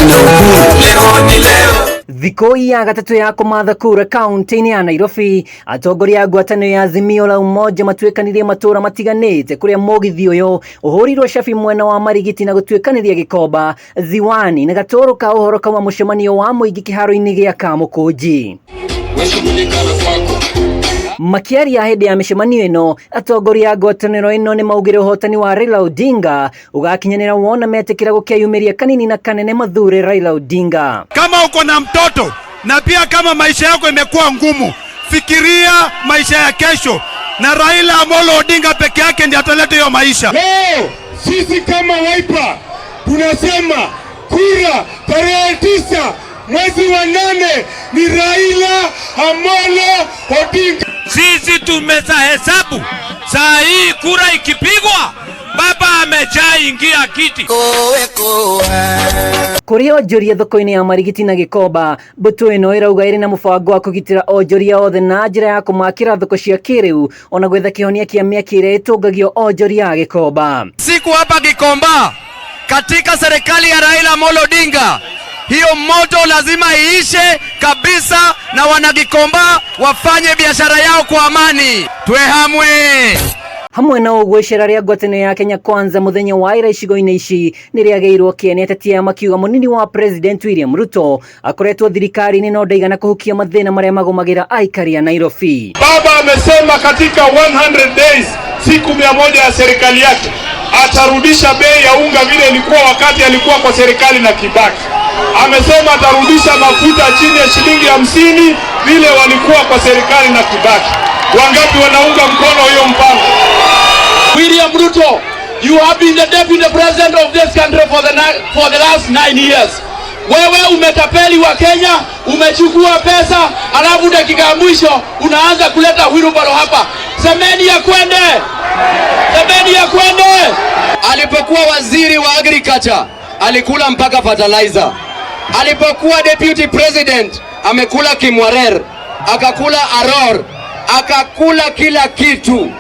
na uhuru. Leo ni leo. Thiku ya gatatu ya kumatha kura kaunti-ini ya Nairobi, atongoria a Ngwataniro ya Azimio la Umoja matuikanirie matuura matiganite kuria mugithi uyu uhurirwo shafi mwena wa Marigiti na gutuikaniria Gikomba, Ziwani na gatoro ka uhoro kauma mucemanio wa muingi kiharo-ini gia Kamukunji. Makiaria hindi ya mishemanio ino, atongoria a ngwataniro ino ni maugire uhotani wa Raila Odinga ugakinyanira wona metekira gukiayumiria kanini na kanene mathure Raila Odinga. Kama uko na mtoto na pia kama maisha yako imekuwa ngumu, fikiria maisha ya kesho, na Raila Amolo Odinga peke yake ndiye ataleta hiyo maisha. Leo sisi kama Wiper tunasema kura tarehe 9 mwezi wa 8 ni Raila Amolo Odinga. Sisi tumehesabu saa hii kura ikipigwa baba ameshaingia kiti. Kuria onjoria thoko-ini ya Marigiti na Gikomba, mbutu ino irauga iri na mubango wa kugitira onjoria othe na njira ya kumakira thoko cia kiriu ona gwetha kihonia kia miaki iria itungagio onjoria a Gikomba. Siku hapa Gikomba katika serikali ya Raila Amolo Odinga, hiyo moto lazima iishe kabisa na wana Gikomba wafanye biashara yao kwa amani. Twehamwe hamwe na ugwicira ria ngwataniro ya Kenya Kwanza muthenya wa ira icigo-ini ici ni riageirwo kiene ateti ya makiuga munini wa President William Ruto akoretwo thirikari-ini no ndaigana kuhukia mathina maria magomagira aikari ya Nairobi. Baba amesema katika 100 days, siku 100 ya serikali yake atarudisha bei ya unga vile ilikuwa wakati alikuwa kwa serikali na Kibaki. Amesema atarudisha mafuta chini ya shilingi 50 vile walikuwa kwa serikali na Kibaki. Wangapi wanaunga mkono hiyo mpango? William Ruto, you have been the deputy president of this country for the last 9 years. Wewe umetapeli wa Kenya, umechukua pesa, alafu dakika ya mwisho unaanza kuleta wheelbarrow hapa. Semeni ya kwende! Semeni ya kwende! Alipokuwa waziri wa agriculture, alikula mpaka fertilizer. Alipokuwa deputy president, amekula kimwarer, akakula aror, akakula kila kitu.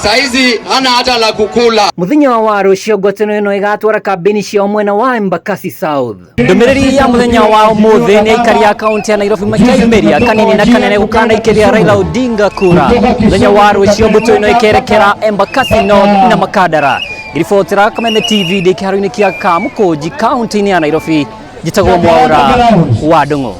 Saizi hana hata la kukula. Muthenya wa rucio ngwataniro ino igatwara kambeni cia mwena wa Embakasi South. Ndumiriri ya muthenya wa umuthi ni ikari ya kaunti ya Nairobi makiaumiria kanini na kanene gukana ikiria Raila Odinga kura. Muthenya wa rucio mbutu ino ikerekera Embakasi North na Makadara. Giribotera Kameme TV de kiharo-ini kia Kamukunji kaunti-ini ya Nairobi. Jitagwo Mwaura wa Ndung'u.